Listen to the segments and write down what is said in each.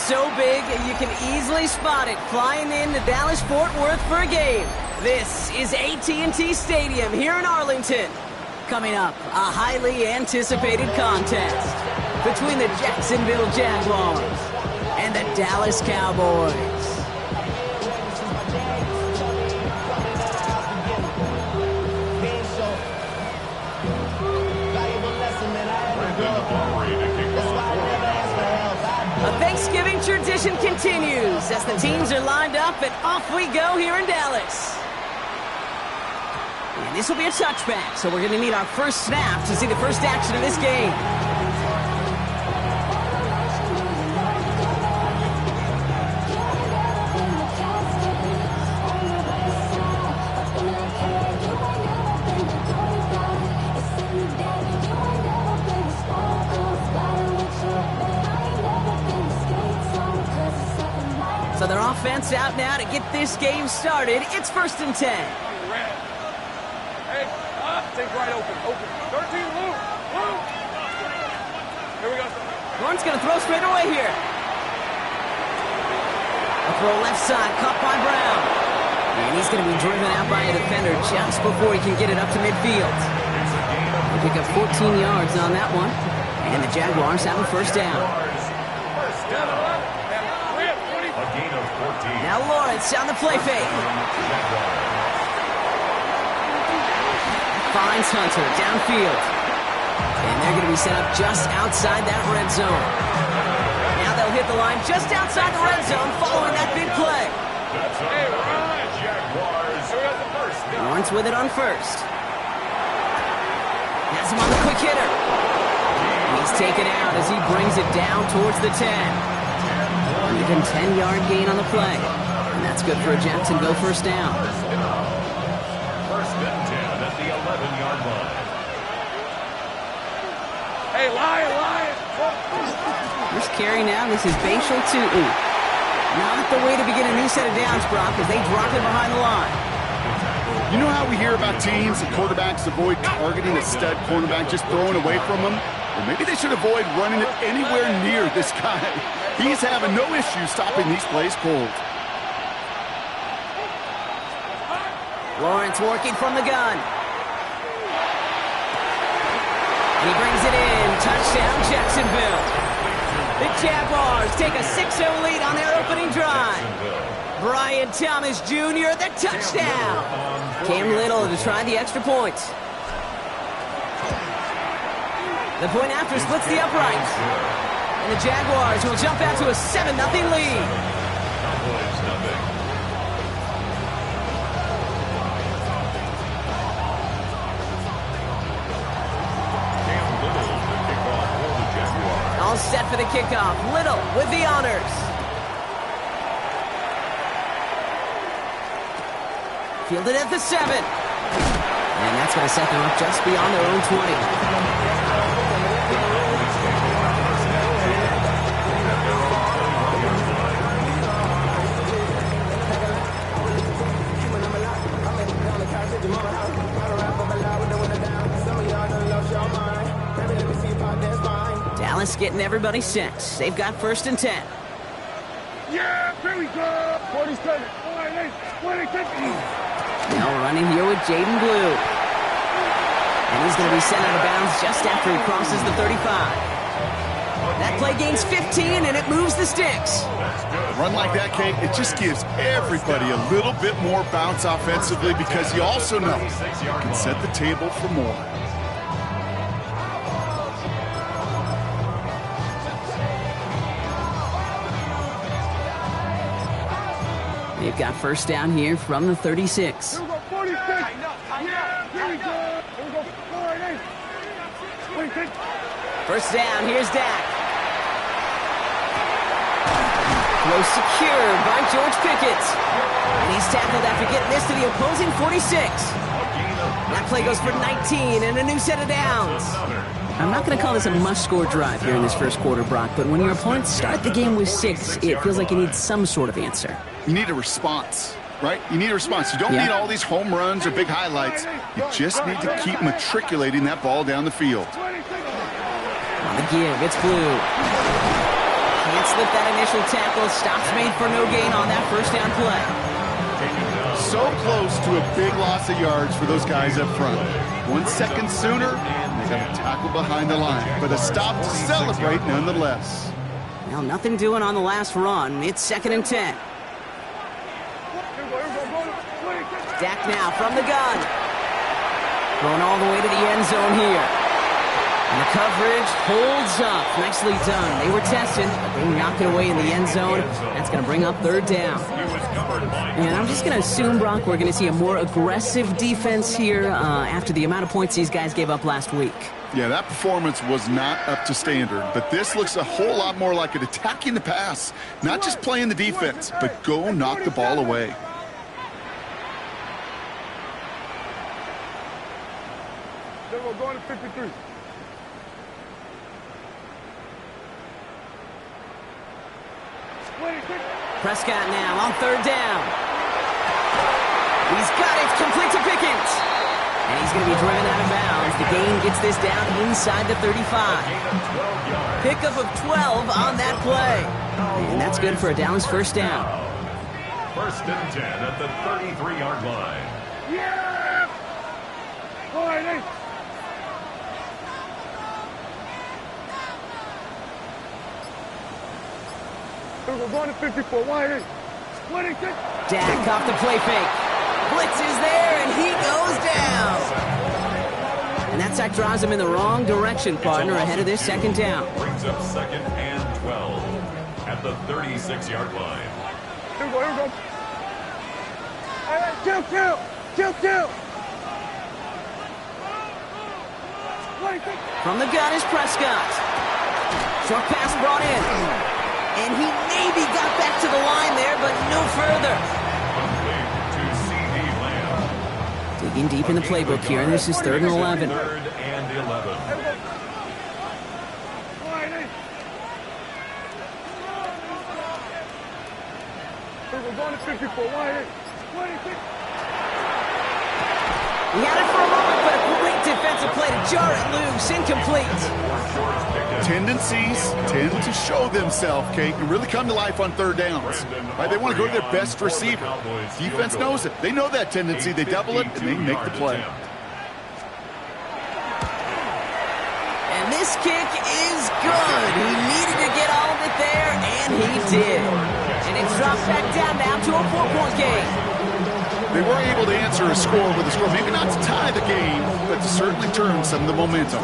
so big, you can easily spot it flying into Dallas-Fort Worth for a game. This is AT&T Stadium here in Arlington. Coming up, a highly anticipated contest between the Jacksonville Jaguars and the Dallas Cowboys. A Thanksgiving tradition continues as the teams are lined up and off we go here in Dallas. And this will be a touchback, so we're going to need our first snap to see the first action of this game. So their offense out now to get this game started. It's 1st and 10. Hey, take right open. 13, Luke. Here we go. Lawrence going to throw straight away here. A throw left side, caught by Brown. And he's going to be driven out by a defender just before he can get it up to midfield. They pick up 14 yards on that one. And the Jaguars have a first down. Now Lawrence on the play fake. Finds Hunter downfield. And they're going to be set up just outside that red zone. Now they'll hit the line just outside the red zone following that big play. Lawrence with it on first. Has him on the quick hitter. And he's taken out as he brings it down towards the 10. Even 10-yard gain on the play. And that's good for a Jacksonville first down. First and 10 at the 11-yard line. Hey, Lion! First carry now, this is Bashal Tutin. Not the way to begin a new set of downs, Brock, as they drop it behind the line. You know how we hear about teams and quarterbacks avoid targeting a stud cornerback, just throwing away from them? Well, maybe they should avoid running it anywhere near this guy. He's having no issue stopping these plays cold. Lawrence working from the gun. And he brings it in. Touchdown, Jacksonville. The Jaguars take a 6-0 lead on their opening drive. Brian Thomas Jr., the touchdown. Cam Little to try the extra point. The point after splits the uprights. And the Jaguars will jump out to a 7-0 lead. All set for the kickoff. Little with the honors. Fielded at the 7. And that's going to set them up just beyond their own 20. Dallas getting everybody set. They've got 1st and 10. Yeah, here we go. 47. Now running here with Jaden Blue. And he's going to be sent out of bounds just after he crosses the 35. That play gains 15, and it moves the sticks. A run like that, Kate, it just gives everybody a little bit more bounce offensively because you also know you can set the table for more. They've got first down here from the 36. Here we go, 46. Yeah, here we go. Here we go, 48. 46. First down, here's Dak. Throw secured by George Pickett. And he's tackled after getting this to the opposing 46. That play goes for 19 and a new set of downs. I'm not going to call this a must-score drive here in this first quarter, Brock, but when your opponents start the game with 6, it feels like you need some sort of answer. You need a response, right? You need a response. You don't need all these home runs or big highlights. You just need to keep matriculating that ball down the field. On the give, it's Blue. Can't Can't slip that initial tackle. Stops made for no gain on that first down play. So close to a big loss of yards for those guys up front. 1 second sooner, they got a tackle behind the line. But a stop to celebrate nonetheless. Well, nothing doing on the last run. It's 2nd and 10. Dak now from the gun. Going all the way to the end zone here. And the coverage holds up. Nicely done. They were tested, but they knocked it away in the end zone. That's going to bring up 3rd down. And I'm just going to assume, Brock, we're going to see a more aggressive defense here after the amount of points these guys gave up last week. Yeah, that performance was not up to standard, but this looks a whole lot more like it attacking the pass. Not just playing the defense, but go knock the ball away. We're going to 53. Prescott now on 3rd down. He's got it, complete to Pickens. And he's going to be driven out of bounds. The gain gets this down inside the 35. Pickup of 12 on that play. And that's good for a Dallas first down. 1st and 10 at the 33-yard line. Yeah! All right, hey. We're going to 54. Why, hey? 26. Dak off the play fake. Blitz is there, and he goes down. And that sack drives him in the wrong direction, partner, ahead of this 2nd down. Brings up 2nd and 12 at the 36-yard line. Here we go, here we go. Hey, kill. 26. From the gun is Prescott. Short pass brought in. And he maybe got back to the line there, but no further. Digging deep in the playbook here, and this is 3rd and 11. 3rd and 11. We're going to 54. Why, 26. He had it for a moment, but a great defensive play to jar it loose. Incomplete. Tendencies tend to show themselves, Kate, and really come to life on 3rd downs. Right? They want to go to their best receiver. Defense knows it. They know that tendency. They double it, and they make the play. And this kick is good. He needed to get all of it there, and he did. And it drops back down now to a 4-point game. They were able to answer a score with a score. Maybe not to tie the game, but to certainly turn some of the momentum.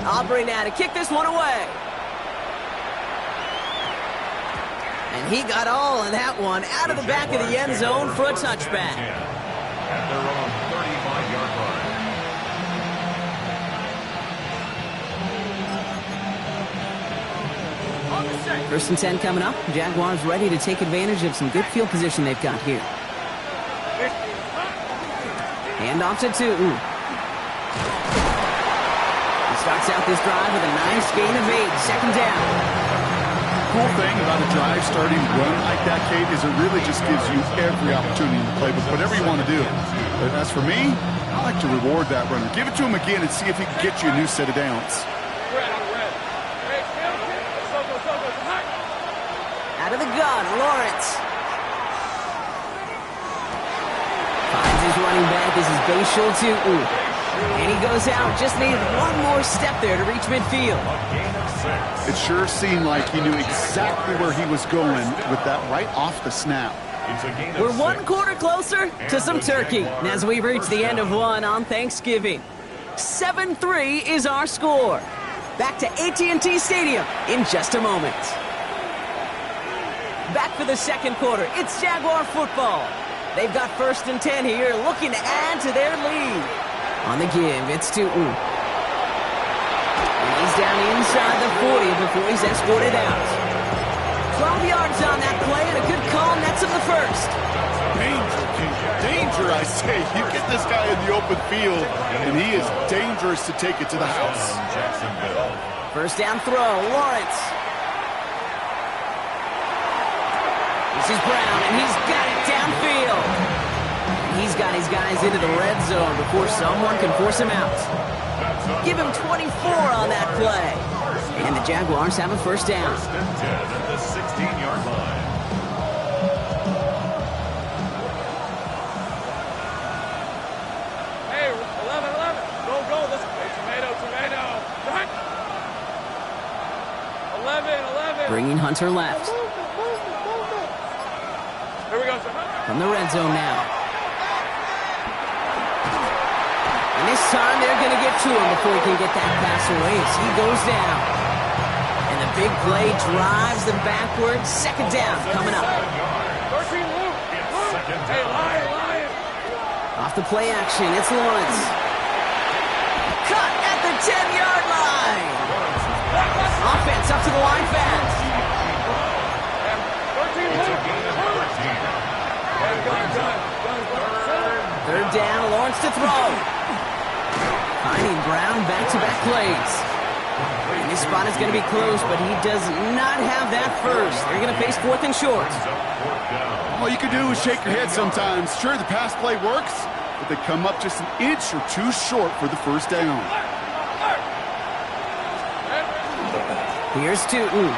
Aubrey now to kick this one away. And he got all of that one out of the back of the end zone for a touchback. At their own 35-yard line. 1st and 10 coming up. Jaguars ready to take advantage of some good field position they've got here. Hand off to Tootin. He starts out this drive with a nice gain of 8. 2nd down. Cool thing about a drive starting run like that, Kate, is it really just gives you every opportunity to play with whatever you want to do. But as for me, I like to reward that runner. Give it to him again and see if he can get you a new set of downs. Out of the gun, Lawrence. Finds his running back. This is Bashal Tootin. And he goes out. Just needed one more step there to reach midfield. It sure seemed like he knew exactly where he was going with that right off the snap. We're 1 quarter closer to some turkey as we reach the end of one on Thanksgiving. 7-3 is our score. Back to AT&T Stadium in just a moment. Back for the 2nd quarter. It's Jaguar football. They've got 1st and 10 here, looking to add to their lead. On the give, it's Tootin. And he's down inside the 40 before he's escorted out. 12 yards on that play, and a good call nets him the 1st. Danger, King. Danger, I say. You get this guy in the open field, and he is dangerous to take it to the house. 1st down throw, Lawrence. This is Brown, and he's got it downfield. He's got his guys into the red zone before someone can force him out. Give him 24 on that play. And the Jaguars have a first down. First and 10 at the 16-yard line. Hey, 11. Go. Let's play tomato. Right. 11. Bringing Hunter left. Here we go, sir. From the red zone now. And this time they're going to get to him before he can get that pass away as he goes down. And the big play drives them backwards. Second down coming up. 13, Luke. Hey, Lion. Off the play action, it's Lawrence. Cut at the 10-yard line. Offense up to the line fast. 13, Luke. Third down, Lawrence to throw. Finding Brown back-to-back plays. And this spot is going to be close, but he does not have that first. They're going to face fourth and short. All you can do is shake your head sometimes. Sure, the pass play works, but they come up just an inch or two short for the first down. Here's Tootin.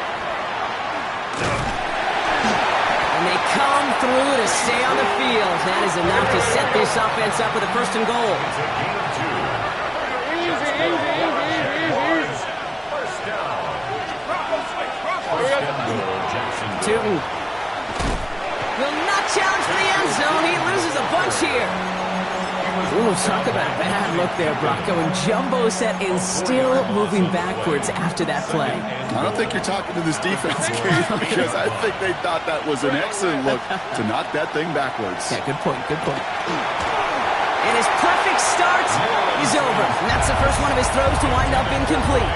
And they come through to stay on the field. That is enough to set this offense up with a first and goal. Tootin will not challenge for the end zone. He loses a bunch here. Ooh, talk about a bad look there, Bronco. And jumbo set and still moving backwards after that play. I don't think you're talking to this defense, Kate, because I think they thought that was an excellent look to knock that thing backwards. Yeah, good point. And his perfect start is over. And that's the first one of his throws to wind up incomplete.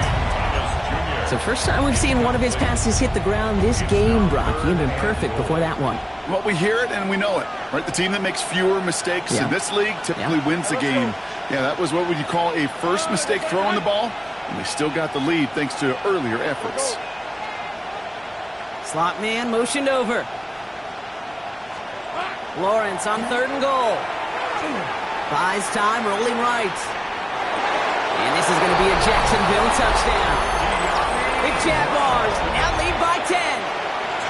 So first time we've seen one of his passes hit the ground this game, Brock. He had been perfect before that one. Well, we hear it and we know it, right? The team that makes fewer mistakes in this league typically wins the game. Yeah, that was what would you call a first mistake throwing the ball, and they still got the lead thanks to earlier efforts. Slot man motioned over. Lawrence on third and goal. Buys time, rolling right. And this is going to be a Jacksonville touchdown. The Jaguars now lead by 10.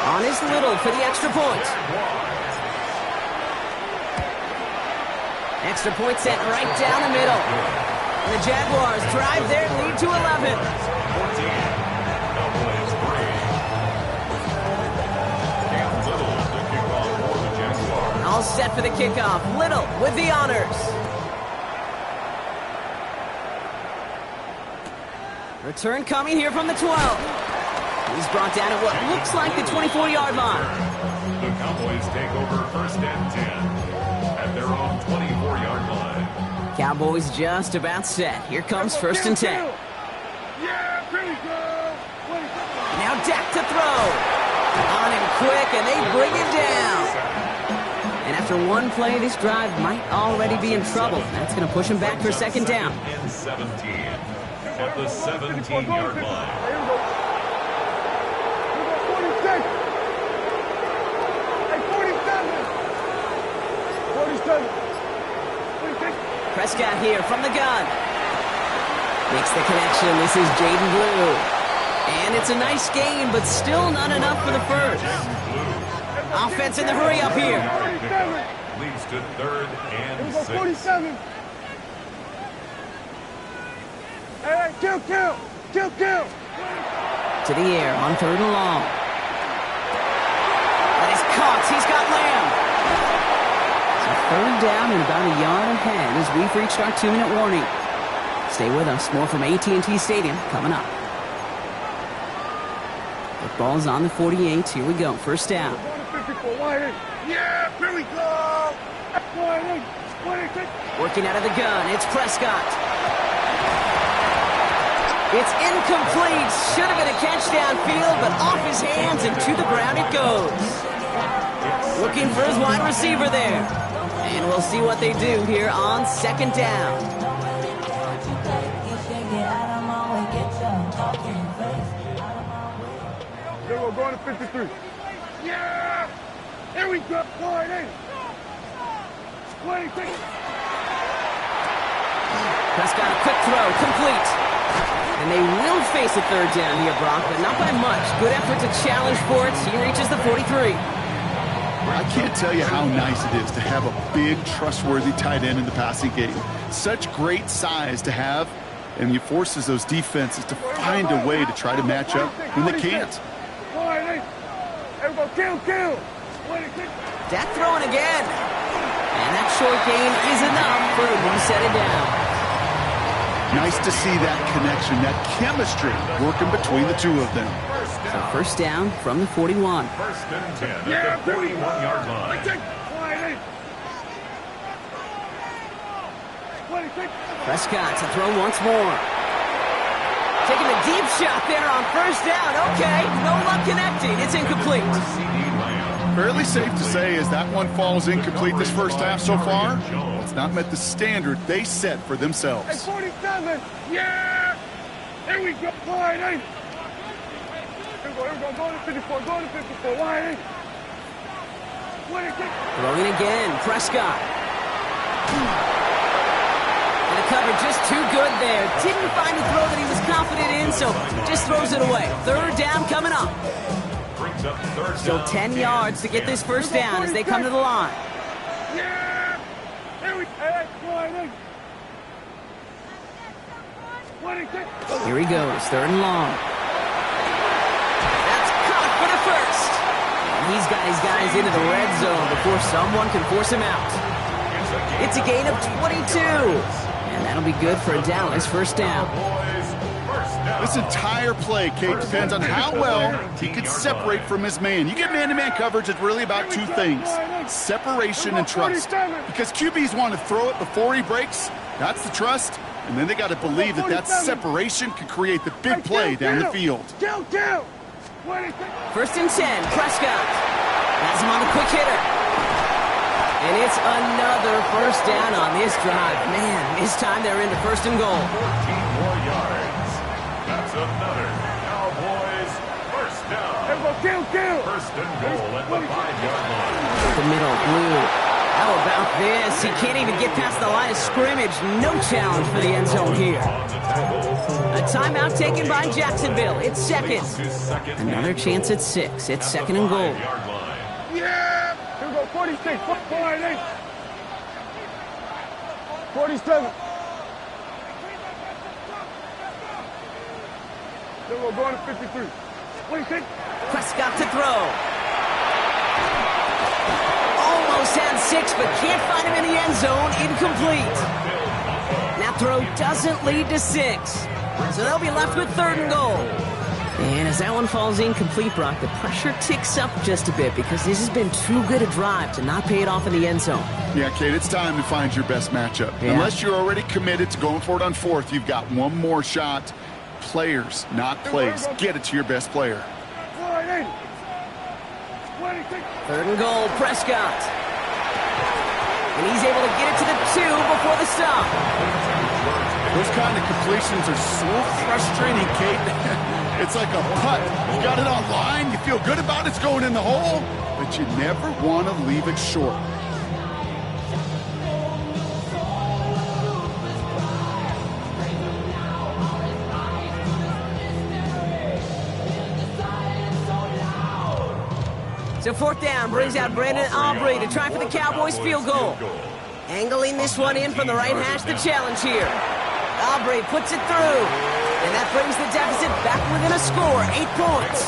On his Little for the extra point. Extra point sent right down the middle. And the Jaguars drive their lead to 11. All set for the kickoff. Little with the honors. Return coming here from the 12. He's brought down at what looks like the 24-yard line. The Cowboys take over first and 10 at their own 24-yard line. Cowboys just about set. Here comes first and 10. Yeah, pretty good. Now Dak to throw. On him quick, and they bring him down. And after one play, this drive might already be in trouble. That's going to push him back for second down. And 17 at the 17-yard line. 46. Hey, 47. 46. Prescott here from the gun. Makes the connection. This is Jaden Blue. And it's a nice game, but still not enough for the first. Offense in the hurry up here. Leads to third and 6. 47. Hey, kill. To the air on third and long. That is caught. He's got Lamb. So third down and about a yard ahead as we've reached our 2-minute warning. Stay with us. More from AT&T Stadium coming up. The ball's on the 48. Here we go. First down. Yeah, here we go. Working out of the gun. It's Prescott. It's incomplete. Should have been a catch downfield, but off his hands and to the ground it goes. Looking for his wide receiver there. And we'll see what they do here on second down. Here we're going to 53. Yeah! Here we go. 26. Prescott, a quick throw, complete. And they will face a third down here, Brock, but not by much. Good effort to challenge for it. He reaches the 43. I can't tell you how nice it is to have a big, trustworthy tight end in the passing game. Such great size to have, and it forces those defenses to find a way to try to match up when they can't. Dak throwing again. And that short gain is enough for him to set it down. Nice to see that connection, that chemistry working between the two of them. So first down from the 41. First and 10 at the 41-yard line. Prescott to throw once more. Taking a deep shot there on first down. Okay, no luck connecting. It's incomplete. Fairly safe to say as that one falls incomplete this first half so far, it's not met the standard they set for themselves. Hey, 47! Yeah! Here we go, wide eight! Here we go, go to 54, go to 54, wide eight! Throwing again, Prescott. And the cover just too good there. Didn't find a throw that he was confident in, so just throws it away. Third down coming up. Still 10 yards to get this first down as they come to the line. Yeah! Here he goes, third and long. That's caught for the first. And he's got his guys into the red zone before someone can force him out. It's a gain of 22. And that'll be good for a Dallas first down. This entire play, Kate, depends on how well he can separate from his man. You get man-to-man coverage, it's really about two things, separation and trust. Because QBs want to throw it before he breaks, that's the trust, and then they got to believe that that separation can create the big play down the field. First and 10, Prescott has him on the quick hitter. And it's another first down on this drive. Man, this time they're into first and goal. 14 more yards. That's another Cowboys first down. First and goal at the 5-yard line. The middle, blue. How about this? He can't even get past the line of scrimmage. No challenge for the end zone here. A timeout taken by Jacksonville. It's second. Another chance at 6. It's second and goal. Yeah! Here we go, 46, 47. Then we'll go to 53. 26. Prescott to throw. Almost had 6, but can't find him in the end zone. Incomplete. That throw doesn't lead to 6. So they'll be left with third and goal. And as that one falls incomplete, Brock, the pressure ticks up just a bit because this has been too good a drive to not pay it off in the end zone. Yeah, Kate, it's time to find your best matchup. Yeah. Unless you're already committed to going for it on fourth, you've got one more shot. Players, not plays. Get it to your best player. Third and goal, Prescott. And he's able to get it to the 2 before the stop. Those kind of completions are so frustrating, Kate. It's like a putt. You got it on line, you feel good about it's going in the hole, but you never want to leave it short. So fourth down brings out Brandon Aubrey to try for the Cowboys field goal. Angling this one in from the right hash, the challenge here. Aubrey puts it through. And that brings the deficit back within a score, 8 points.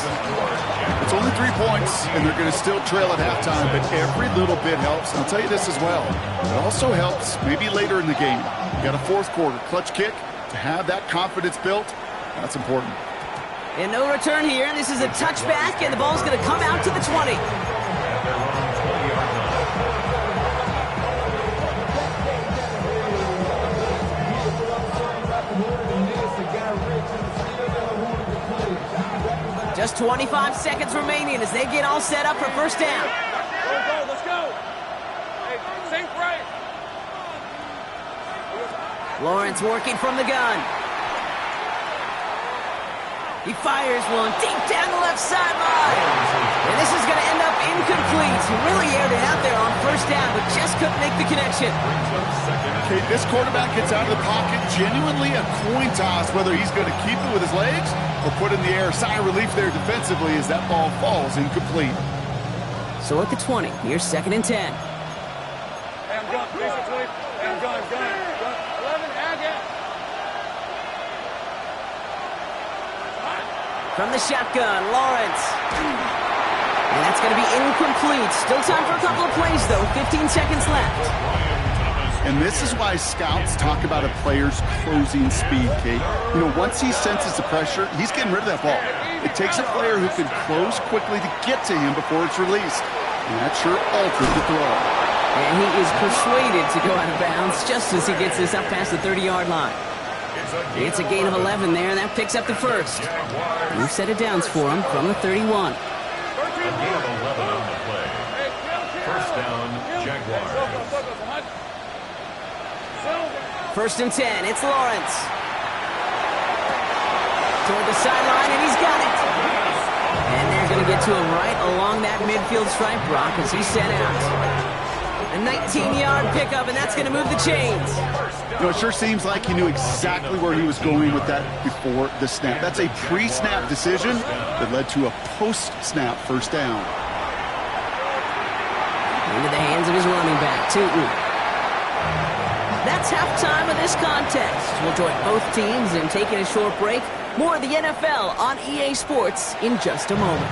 It's only 3 points, and they're going to still trail at halftime, but every little bit helps. And I'll tell you this as well. It also helps maybe later in the game. You got a fourth quarter clutch kick. To have that confidence built, that's important. And no return here. This is a touchback, and the ball's going to come out to the 20. Just 25 seconds remaining as they get all set up for first down. Let's go. Hey, think right. Lawrence working from the gun. He fires one deep down the left sideline. And this is going to end up incomplete. He really aired it out there on first down, but just couldn't make the connection. Kate, this quarterback gets out of the pocket, genuinely a coin toss, whether he's going to keep it with his legs or put it in the air. Sigh of relief there defensively as that ball falls incomplete. So at the 20, here's 2nd and 10. Hey, I'm done. Basically. Hey, I'm done. 11, add it. From the shotgun, Lawrence. And that's going to be incomplete. Still time for a couple of plays, though. 15 seconds left. And this is why scouts talk about a player's closing speed, Kate. You know, once he senses the pressure, he's getting rid of that ball. It takes a player who can close quickly to get to him before it's released. And that sure alters the throw. And he is persuaded to go out of bounds just as he gets this up past the 30-yard line. It's a gain of 11 there, and that picks up the first. New set of downs for him from the 31. A gain of 11 on the play. First down, Jaguars. 1st and 10, it's Lawrence. Toward the sideline, and he's got it. And they're going to get to him right along that midfield stripe, Brock, as he's set out. A 19-yard pickup, and that's going to move the chains. You know, it sure seems like he knew exactly where he was going with that before the snap. That's a pre-snap decision that led to a post-snap first down. Into the hands of his running back, Tootin. That's halftime of this contest. We'll join both teams in taking a short break. More of the NFL on EA Sports in just a moment.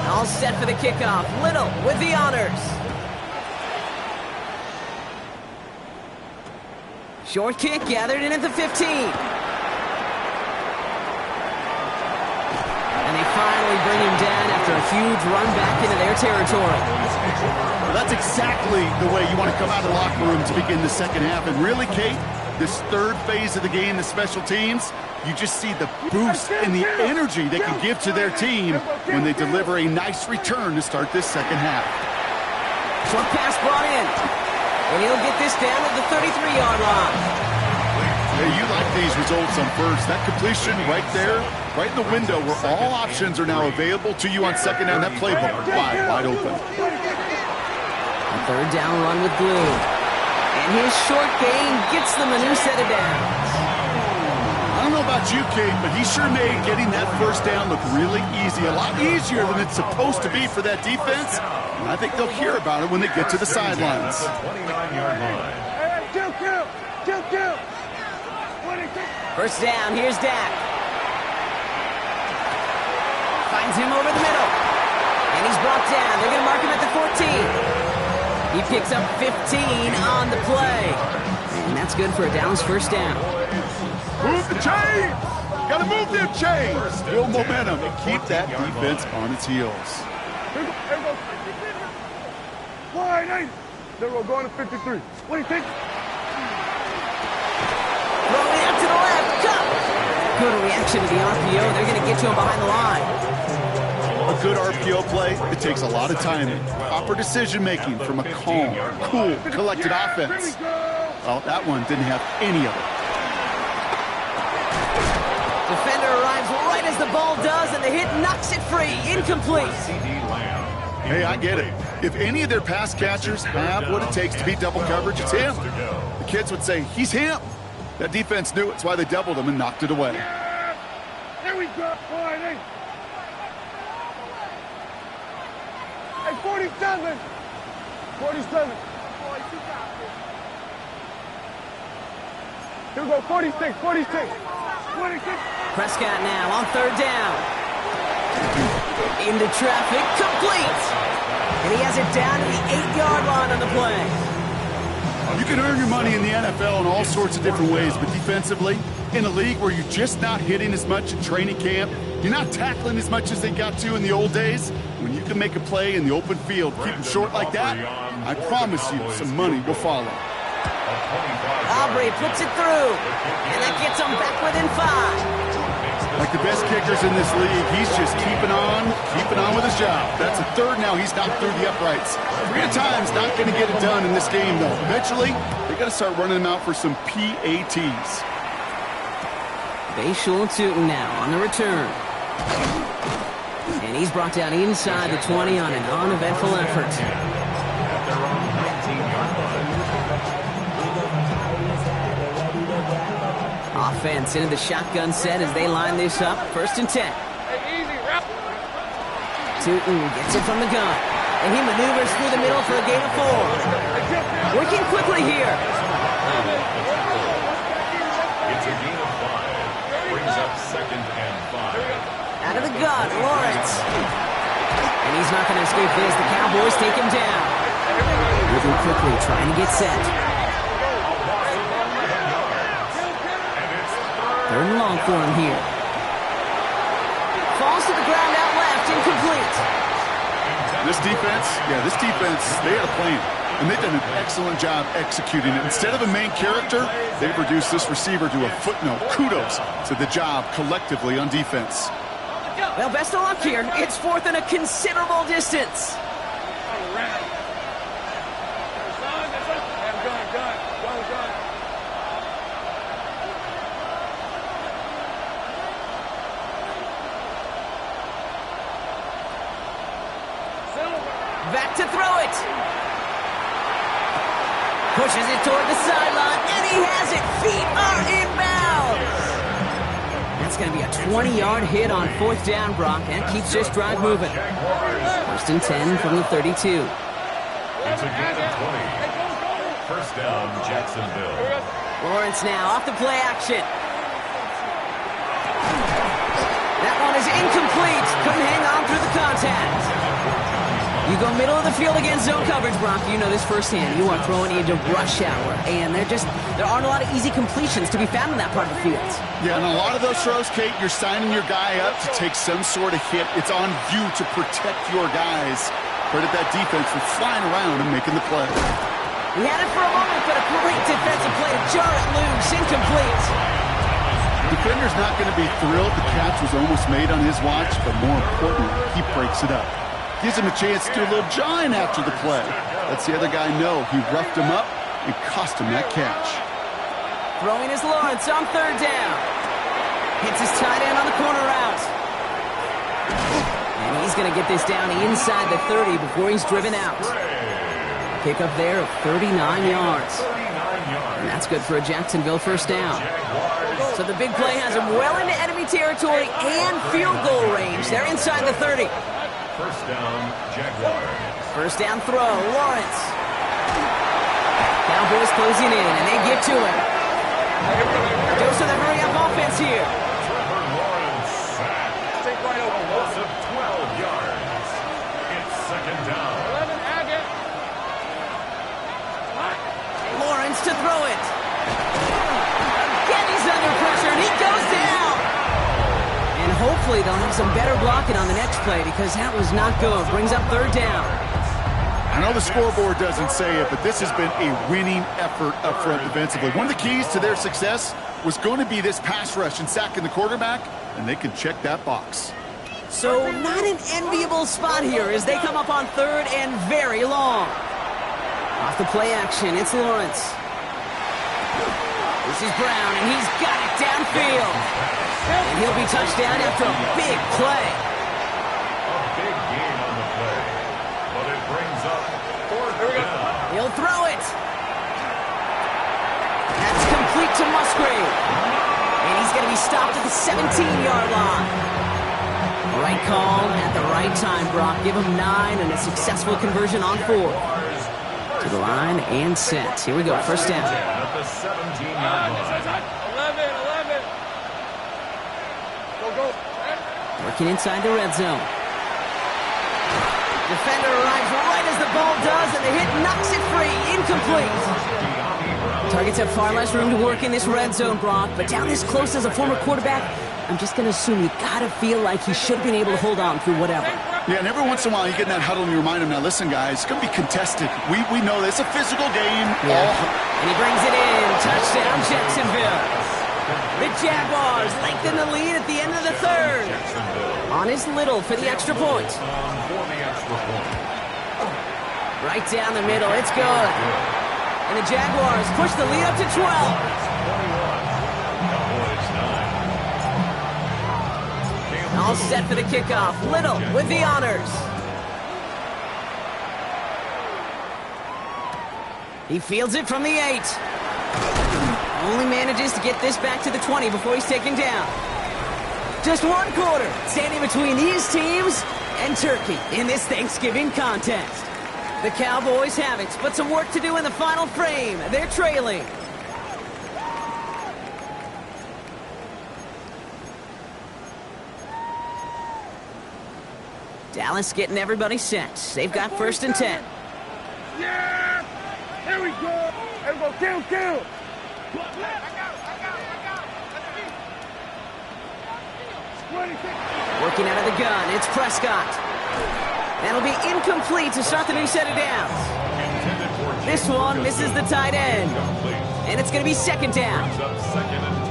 All set for the kickoff. Little with the honors. Short kick gathered in at the 15. Finally bring him down after a huge run back into their territory. Well, that's exactly the way you want to come out of the locker room to begin the second half. And really, Kate, this third phase of the game, the special teams, you just see the boost and the energy they can give to their team when they deliver a nice return to start this second half. Short pass brought in. And he'll get this down at the 33-yard line. Hey, you like these results on first. That completion right there, right in the window where all options are now available to you on second down. That playbook wide open. A 3rd down run with Glue. And his short gain gets them a new set of downs. I don't know about you, Kate, but he sure made getting that first down look really easy. A lot easier than it's supposed to be for that defense. And I think they'll hear about it when they get to the sidelines. 29-yard line. Kill. First down, here's Dak. Finds him over the middle. And he's brought down. They're going to mark him at the 14. He picks up 15 on the play. And that's good for a Dallas first down. Move the chain! Got to move them chains! Build momentum and keep that defense on its heels. Wide 8. Then we're going to 53. What do you think? Throwing out to the left. Good reaction to the RPO. They're going to get to him behind the line. A good RPO play, it takes a lot of timing. Proper decision-making from a calm, cool, collected offense. Well, that one didn't have any of it. Defender arrives right as the ball does, and the hit knocks it free. Incomplete. Hey, I get it. If any of their pass catchers have what it takes to beat double coverage, it's him. The kids would say, he's him. That defense knew it's why they doubled him and knocked it away. There we go. Wide 8. Hey, 47. 47. Here we go, 46. 46. Prescott now on 3rd down. Into traffic, complete. And he has it down to the 8-yard line on the play. You can earn your money in the NFL in all sorts of different ways, but defensively, in a league where you're just not hitting as much in training camp, you're not tackling as much as they got to in the old days, when you can make a play in the open field, keep them short like that, I promise you some money will follow. Aubrey flips it through, and that gets him back within 5. Like the best kickers in this league, he's just keeping on with his job. That's the 3rd now he's knocked through the uprights. 3 at a time's not going to get it done in this game, though. Eventually, they got to start running him out for some PATs. Bayshul Tootin now on the return. And he's brought down inside the 20 on an uneventful effort. Offense into the shotgun set as they line this up. 1st and 10. Tootin gets it from the gun. And he maneuvers through the middle for a gain of 4. Working quickly here. It's a gain of 5. Brings up 2nd and 5. Out of the gun, Lawrence. And he's not going to escape this. The Cowboys take him down. Moving quickly, trying to get set. 3rd and long for him here. Falls to the ground out left, incomplete. This defense, they had a plan. And they've done an excellent job executing it. Instead of a main character, they've reduced this receiver to a footnote. Kudos to the job collectively on defense. Well, best of luck here. It's 4th and a considerable distance. Back to throw it. Pushes it toward the sideline, and he has it. Feet are inbounds. That's going to be a 20-yard hit on 4th down, Brock. That keeps this drive moving. 1st and 10 from the 32. It's a gain of 20. 1st down, Jacksonville. Lawrence now off the play action. That one is incomplete. Couldn't hang on through the contact. You go middle of the field against zone coverage, Brock. You know this firsthand. You are throwing into rush hour, and there aren't a lot of easy completions to be found in that part of the field. Yeah, and a lot of those throws, Kate, you're signing your guy up to take some sort of hit. It's on you to protect your guys. Credit that defense for flying around and making the play. He had it for a moment, but a great defensive play to jar it loose. Incomplete. The defender's not going to be thrilled the catch was almost made on his watch, but more importantly, he breaks it up. Gives him a chance to do a little jawing after the play. Lets the other guy know he roughed him up and cost him that catch. Throwing is Lawrence on 3rd down. Hits his tight end on the corner route. And he's going to get this down inside the 30 before he's driven out. Pick up there of 39 yards. And that's good for a Jacksonville 1st down. So the big play has him well into enemy territory and field goal range. They're inside the 30. 1st down, Jaguars. 1st down throw, Lawrence. Cowboys closing in, and they get to him. Goes to the hurry-up offense here. Trevor Lawrence sacked. Take right over. A loss of 12 yards. It's 2nd down. 11, Agate. Lawrence to throw it. Again, he's under pressure, and he goes down. And hopefully they'll have some better blocking on the next play because that was not good. Brings up 3rd down. I know the scoreboard doesn't say it, but this has been a winning effort up front defensively. One of the keys to their success was going to be this pass rush and sacking the quarterback, and they can check that box. So not an enviable spot here as they come up on 3rd and very long. Off the play action, it's Lawrence. This is Brown, and he's got it downfield. And he'll be touched down after a big play. A big gain on the play. But it brings up 4th down. He'll throw it. That's complete to Musgrave. And he's going to be stopped at the 17-yard line. Right call at the right time, Brock. Give him 9 and a successful conversion on 4. To the line and set. Here we go, 1st down. At the 17-yard line. 11. Go. Working inside the red zone. Defender arrives right as the ball does, and the hit knocks it free. Incomplete. Targets have far less room to work in this red zone, Brock, but down this close as a former quarterback, I'm just going to assume you got to feel like he should have been able to hold on through whatever. Yeah, and every once in a while you get in that huddle and you remind him, now listen, guys, it's going to be contested. We know this. It's a physical game. Yeah. And he brings it in. Touchdown, Jacksonville. The Jaguars lengthen the lead at the end of the 3rd. On his Little for the extra point. Right down the middle. It's good. And the Jaguars push the lead up to 12. All set for the kickoff. Little with the honors. He fields it from the 8. Only manages to get this back to the 20 before he's taken down. Just one quarter standing between these teams and Turkey in this Thanksgiving contest. The Cowboys have it, but some work to do in the final frame. They're trailing. Dallas getting everybody set. They've got 1st and 10. Yeah! Here we go! Here we go, kill! Working out of the gun, it's Prescott. That'll be incomplete to start the new set of downs. This one misses the tight end. And it's going to be 2nd down.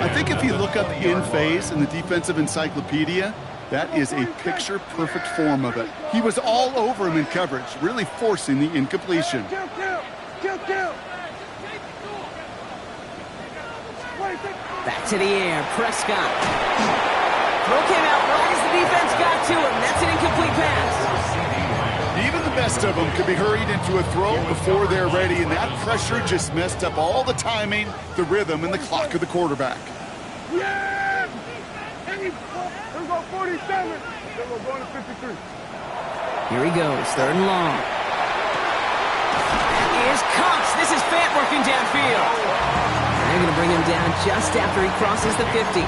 I think if you look up in phase in the defensive encyclopedia, that is a picture-perfect form of it. He was all over him in coverage, really forcing the incompletion. Kill! Back to the air, Prescott. Throw came out right as the defense got to him. That's an incomplete pass. Even the best of them could be hurried into a throw before they're ready, and that pressure just messed up all the timing, the rhythm, and the clock of the quarterback. Yeah! Here we go, 47. Then we're going to 53. Here he goes, 3rd and long. That is Cox. This is Fant working downfield. They're going to bring him down just after he crosses the 50.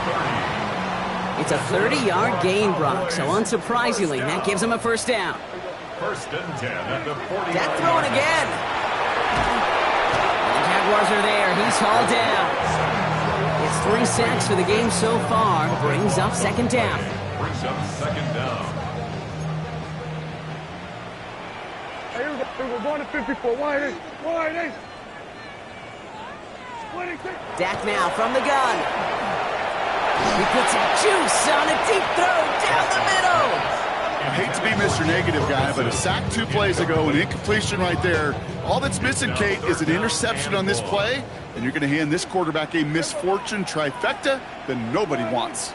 It's a 30-yard gain, Brock, so unsurprisingly, that gives him a 1st down. 1st and 10 at the 40. Dak throwing again. And the Jaguars are there. He's hauled down. It's 3 sacks for the game so far. Brings up 2nd down. Brings up 2nd down. Hey, here we go, going to 54. Wide eight. Dak now from the gun. He puts some juice on a deep throw down the middle. I hate to be Mr. Negative guy, but a sack 2 plays ago, an incompletion right there. All that's missing, Kate, is an interception on this play, and you're going to hand this quarterback a misfortune trifecta that nobody wants.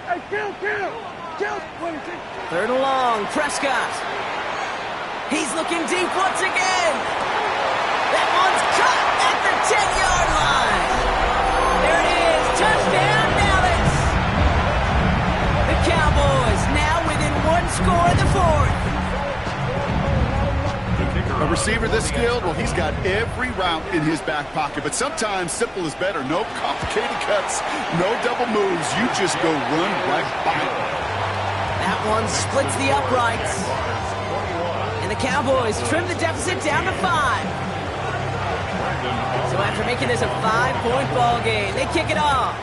Hey, kill! 3rd and long, Prescott. He's looking deep once again. That one's caught at the 10-yard line. There it is, touchdown Dallas. The Cowboys now within 1 score in the 4th. A receiver this skilled, well, he's got every route in his back pocket, but sometimes simple is better. No complicated cuts, no double moves. You just go run right by him. That one splits the uprights. And the Cowboys trim the deficit down to 5. So after making this a 5-point ball game, they kick it off.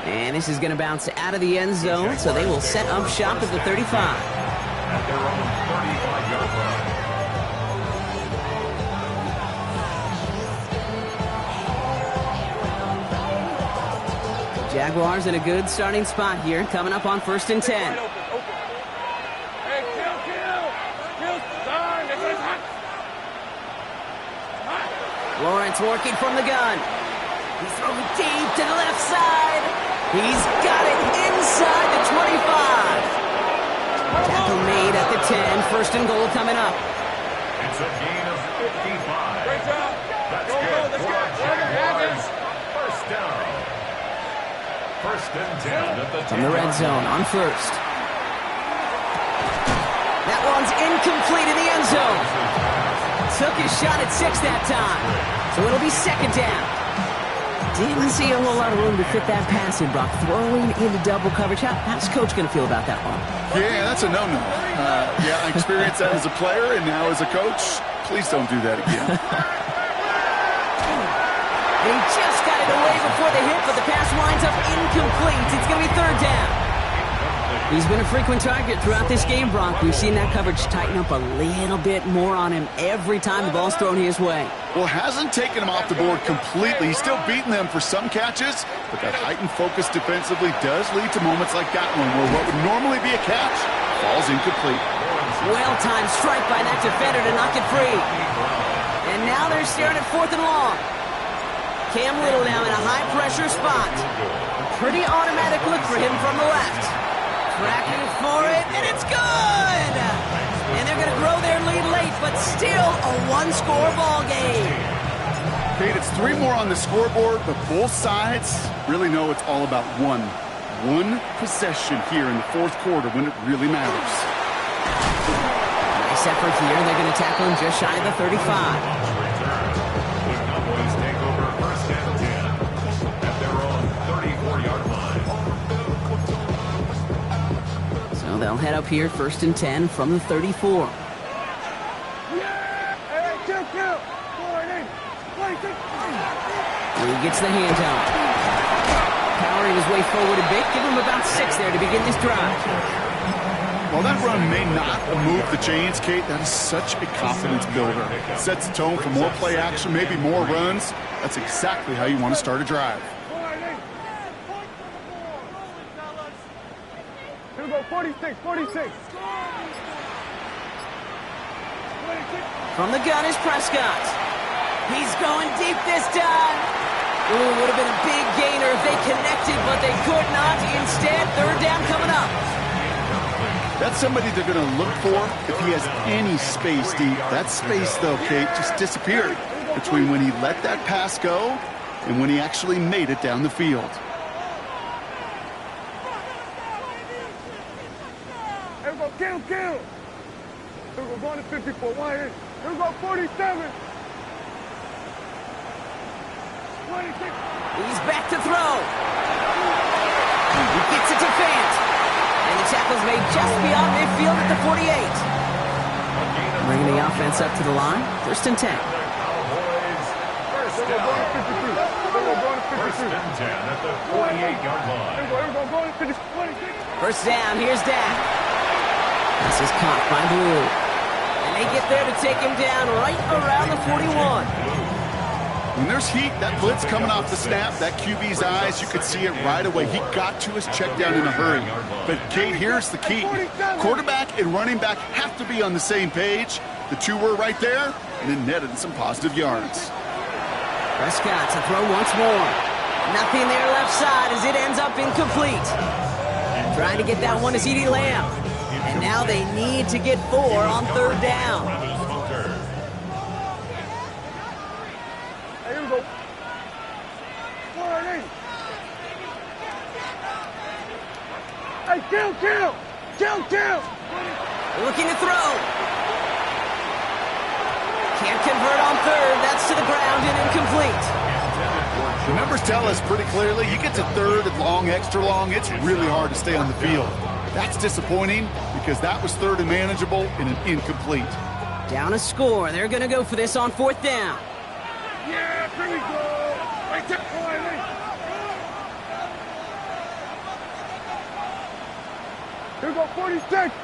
And this is going to bounce out of the end zone, so they will set up shop at the 35. At their own 35-yard line. Jaguars in a good starting spot here, coming up on 1st and 10. Hey, kill! Lawrence working from the gun. He's throwing deep to the left side. He's got it inside the 25. Tackle made at the 10. 1st and goal coming up. It's a gain of 55. Great job. That's good for Jaguars. 1st down. 1st and 10 at the 10. From the red zone on 1st. That one's incomplete in the end zone. Took his shot at 6 that time. So it'll be 2nd down. Didn't see a whole lot of room to fit that pass in, Brock. Throwing into double coverage. How's Coach going to feel about that one? Yeah, that's a no-no. I experienced that as a player and now as a coach. Please don't do that again. They just got it away before the hit, but the pass winds up incomplete. It's going to be 3rd down. He's been a frequent target throughout this game, Brock. We've seen that coverage tighten up a little bit more on him every time the ball's thrown his way. Well, hasn't taken him off the board completely. He's still beating them for some catches, but that heightened focus defensively does lead to moments like that one where what would normally be a catch falls incomplete. Well-timed strike by that defender to knock it free. And now they're staring at 4th and long. Cam Little now in a high-pressure spot. A pretty automatic look for him from the left. Tracking for it, and it's good! And they're going to grow their lead late, but still a one-score ball game. Kate, it's 3 more on the scoreboard, but both sides really know it's all about one possession here in the fourth quarter when it really matters. Nice effort here. They're going to tackle him just shy of the 35. The Cowboys take over first and 10 at their own 34-yard line. So they'll head up here first and 10 from the 34. He gets the handoff. Powering his way forward a bit. Give him about 6 there to begin this drive. Well, that run may not move the chains, Kate. That is such a confidence builder. It sets the tone for more play action, maybe more runs. That's exactly how you want to start a drive. Here we go, 46. From the gun is Prescott. He's going deep this time. Ooh, would have been a big gainer if they connected, but they could not. Instead, third down coming up. That's somebody they're going to look for if he has any space deep. That space, though, Kate, just disappeared between when he let that pass go and when he actually made it down the field. Here we go, kill. Here we go, going to 54. Here we go, 47. 26. He's back to throw. He gets it to Fant. And the tackle's made just beyond midfield at the 48. Bringing the offense up to the line. First and 10. Cowboys first down. First and 10 at the 48-yard line. First down, here's Dak. This is caught by Blue. And they get there to take him down right around the 41. When there's heat, that blitz coming off the snap, that QB's eyes, you could see it right away. He got to his check down in a hurry. But, Kate, here's the key. Quarterback and running back have to be on the same page. The two were right there, and it netted some positive yards. Prescott to throw once more. Nothing there left side as it ends up incomplete. Trying to get that one to CeeDee Lamb. And now they need to get 4 on third down. Here we go. Hey, kill! Looking to throw. Can't convert on third. That's to the ground and incomplete. The numbers tell us pretty clearly, you get to third and long, extra long, it's really hard to stay on the field. That's disappointing because that was third and manageable and an incomplete. Down a score. They're going to go for this on fourth down. Yeah, here we go. Right there. Here we go, 46.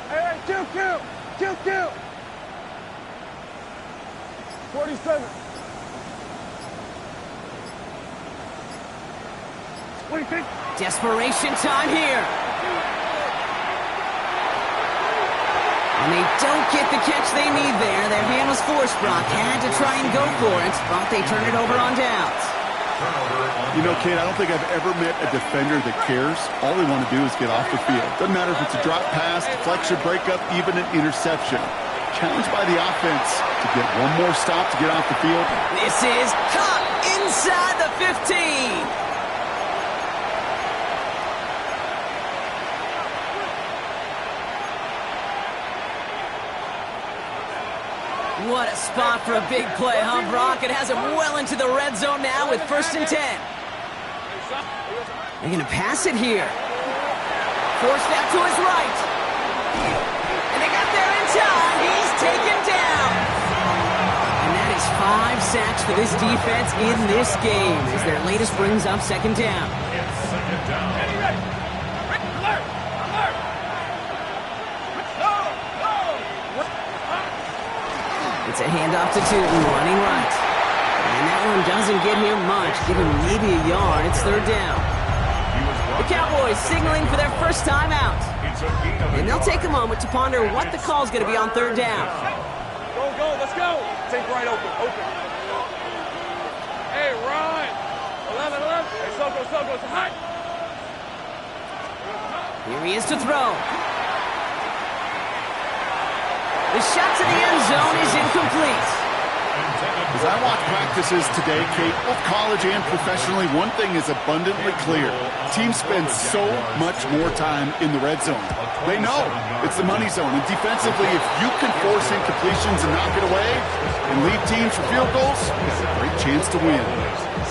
Hey, kill. 47. 26. Desperation time here. And they don't get the catch they need there. Their hand was forced. Brock had to try and go for it, but they turn it over on downs. You know, Kate, I don't think I've ever met a defender that cares. All they want to do is get off the field. Doesn't matter if it's a drop pass, deflection, breakup, even an interception. Challenged by the offense to get one more stop to get off the field. This is caught inside the 15. What a spot for a big play, huh, Brock? It has him well into the red zone now with first and 10. They're going to pass it here. Forced out to his right. And they got there in time. He's taken down. And that is 5 sacks for this defense in this game as their latest brings up second down. It's second down. It's a handoff to Tootin, running right. And that one doesn't get him much. Give him maybe a yard. It's third down. The Cowboys signaling for their first time out. And they'll take a moment to ponder what the call is going to be on third down. Go, let's go. Take right open. Hey, Ron. 11. Hey, Soko, it's hot. Here he is to throw. The shot to the end zone is incomplete. As I watch practices today, Kate, both college and professionally, one thing is abundantly clear. Teams spend so much more time in the red zone. They know it's the money zone. And defensively, if you can force incompletions and knock it away and lead teams for field goals, you have a great chance to win.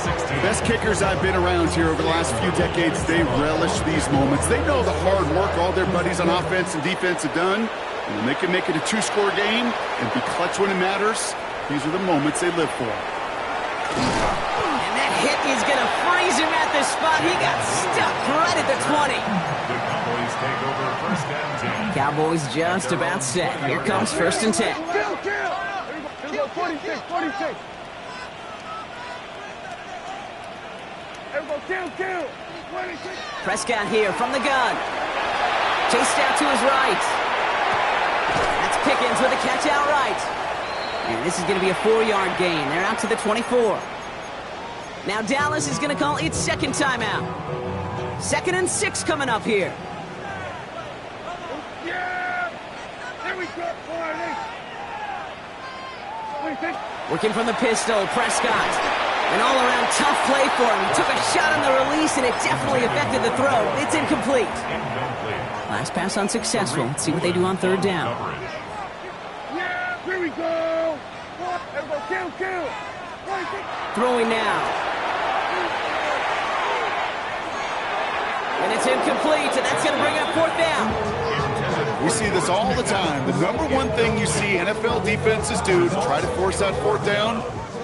The best kickers I've been around here over the last few decades, they relish these moments. They know the hard work all their buddies on offense and defense have done. And when they can make it a two-score game and be clutch when it matters, these are the moments they live for. And that hit is going to freeze him at the spot. He got stuck right at the 20. The Cowboys take over first and 10. Cowboys just about set. Here comes first and 10. Kill. Here we go, 46. Here we go, kill. 26. Prescott here from the gun. Chased out to his right. That's Pickens with a catch outright. And this is going to be a 4-yard gain. They're out to the 24. Now Dallas is going to call its second timeout. 2nd and 6 coming up here. Yeah! There we go, 26. Working from the pistol, Prescott. An all-around tough play for him. He took a shot on the release, and it definitely affected the throw. It's incomplete. Last pass unsuccessful. Let's see what they do on 3rd down. Yeah, here we go. There we go, kill. 26. Throwing now. And it's incomplete, and that's going to bring up 4th down. We see this all the time. The number one thing you see NFL defenses do to try to force that 4th down,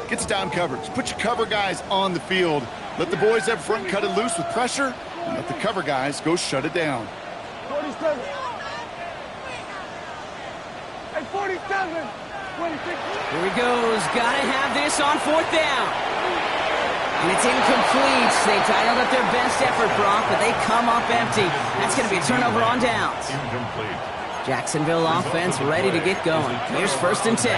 gets down coverage. Put your cover guys on the field. Let the boys up front cut it loose with pressure, and let the cover guys go shut it down. 47. Hey, 47. 26. Here he goes. Gotta have this on 4th down. And it's incomplete. They dialed up their best effort, Brock, but they come up empty. That's going to be a turnover on downs. Incomplete. Jacksonville offense ready to get going. Here's 1st and 10.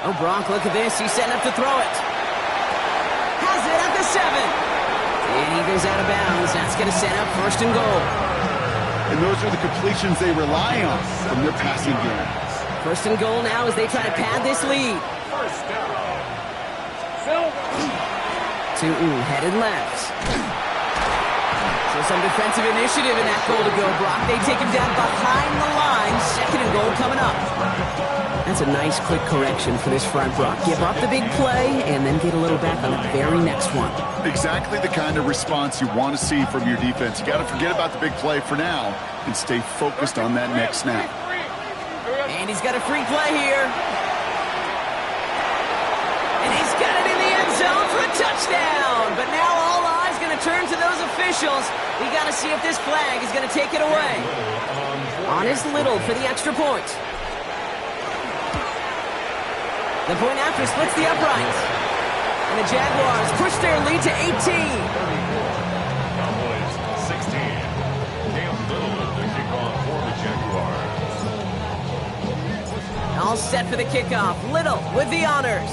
Oh, Brock, look at this. He's setting up to throw it. Has it at the 7. And he goes out of bounds. That's going to set up 1st and goal. And those are the completions they rely on from their passing game. 1st and goal now as they try to pad this lead. First down. To headed left. So some defensive initiative in that goal to go, Brock. They take him down behind the line. 2nd and goal coming up. That's a nice quick correction for this front, Brock. Give up the big play and then get a little back on the very next one. Exactly the kind of response you want to see from your defense. You got to forget about the big play for now and stay focused on that next snap. And he's got a free play here. And he's got it in the end zone for a touchdown. But now all eyes going to turn to those officials. We got to see if this flag is going to take it away. On is Little for the extra point. The point after splits the uprights. And the Jaguars push their lead to 18. Cowboys 16. Cam Little the kickoff for the Jaguars. All set for the kickoff. Little with the honors.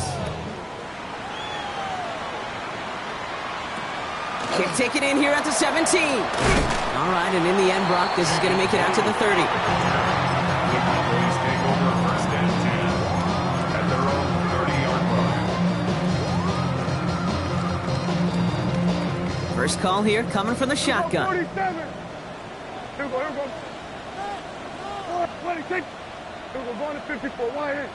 Kick taken in here at the 17. All right, and in the end, Brock, this is going to make it out to the 30. The Cowboys take over first and 10 at their own 30-yard line. First call here coming from the shotgun. 47. Here we go. 26. Here we go, going to 54. Why in?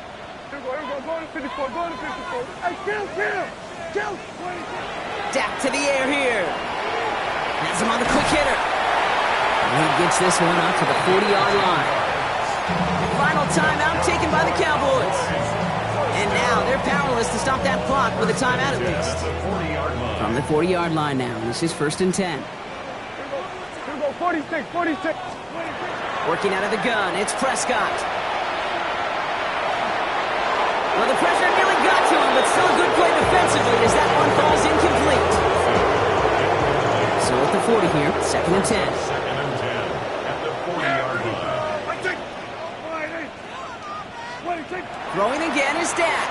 Here we go, going to 54, going to 54. Hey, kill. 26. Dak to the air here. Has him on the quick hitter. And he gets this one up to the 40-yard line. Final timeout taken by the Cowboys. And now they're powerless to stop that clock with a timeout at least. From the 40-yard line now. This is 1st and 10. Here we go, 46. Working out of the gun, it's Prescott. Well, the pressure nearly got to him, but still a good play defensively as that one falls incomplete. So at the 40 here, 2nd and 10. 2nd and 10 at the 40-yard line. Throwing again is Dak.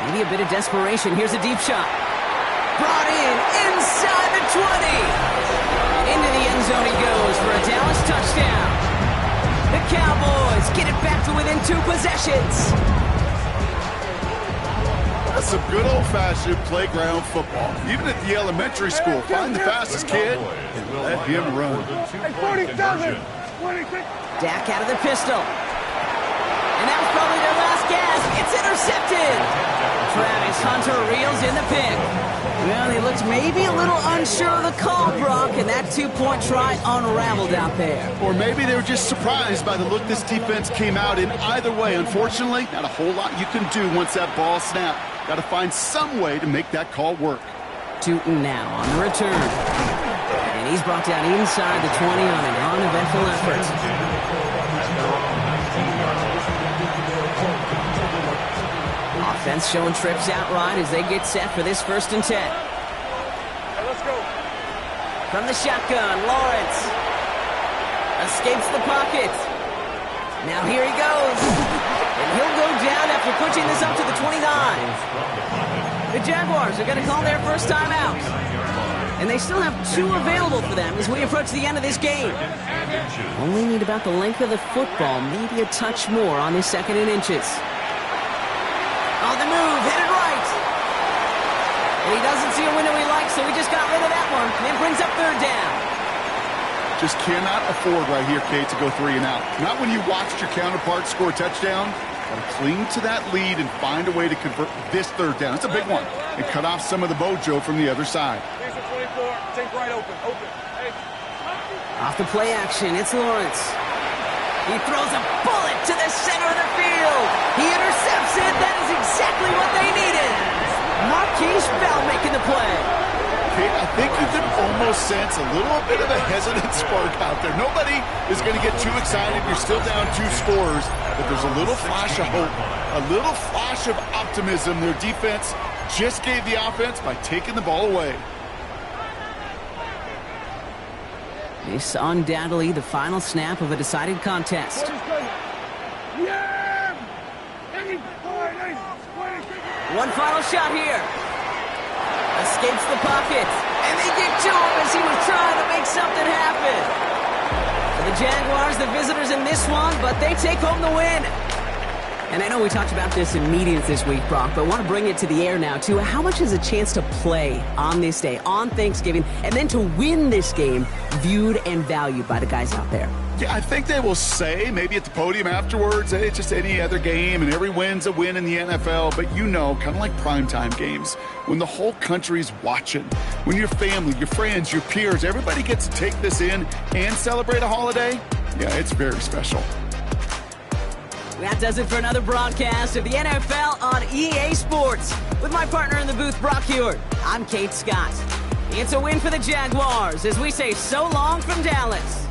Maybe a bit of desperation. Here's a deep shot. Brought in inside the 20. Into the end zone he goes for a Dallas touchdown. The Cowboys get it back to within 2 possessions. That's some good old-fashioned playground football. Even at the elementary school, find the fastest kid and let him run. 47. Dak out of the pistol. And that was probably their last gasp. It's intercepted. Travis Hunter reels in the pick. Well, they looked maybe a little unsure of the call, Brock, and that 2-point try unraveled out there. Or maybe they were just surprised by the look this defense came out in. Either way, unfortunately, not a whole lot you can do once that ball snapped. Got to find some way to make that call work. Tootin now on the return. And he's brought down inside the 20 on an uneventful effort. Offense showing trips outright as they get set for this 1st and 10. Let's go. From the shotgun, Lawrence escapes the pocket. Now here he goes. And he'll go down after pushing this up to the 29. The Jaguars are going to call their first timeout. And they still have 2 available for them as we approach the end of this game. Only need about the length of the football, maybe a touch more on this 2nd and inches. On the move, headed right. And he doesn't see a window he likes, so he just got rid of that one. And brings up 3rd down. Just cannot afford right here, Kate, to go 3 and out. Not when you watched your counterpart score a touchdown. Got to cling to that lead and find a way to convert this 3rd down. It's a big one. And cut off some of the mojo from the other side. Here's the 24. Take right open. Hey. Off the play action, it's Lawrence. He throws a bullet to the center of the field. He intercepts it. That is exactly what they needed. Marquise Bell making the play. Kate, I think you can almost sense a little bit of a hesitant spark out there. Nobody is going to get too excited. You're still down 2 scores, but there's a little flash of hope, a little flash of optimism. Their defense just gave the offense by taking the ball away. This undoubtedly the final snap of a decided contest. Yeah! One final shot here. Escapes the pocket. And they get to him as he was trying to make something happen. For the Jaguars, the visitors in this one, but they take home the win. And I know we talked about this in meetings this week, Brock, but I want to bring it to the air now, too. How much is a chance to play on this day, on Thanksgiving, and then to win this game viewed and valued by the guys out there? Yeah, I think they will say, maybe at the podium afterwards, hey, it's just any other game, and every win's a win in the NFL. But you know, kind of like primetime games, when the whole country's watching, when your family, your friends, your peers, everybody gets to take this in and celebrate a holiday, yeah, it's very special. That does it for another broadcast of the NFL on EA Sports. With my partner in the booth, Brock Huard, I'm Kate Scott. It's a win for the Jaguars as we say so long from Dallas.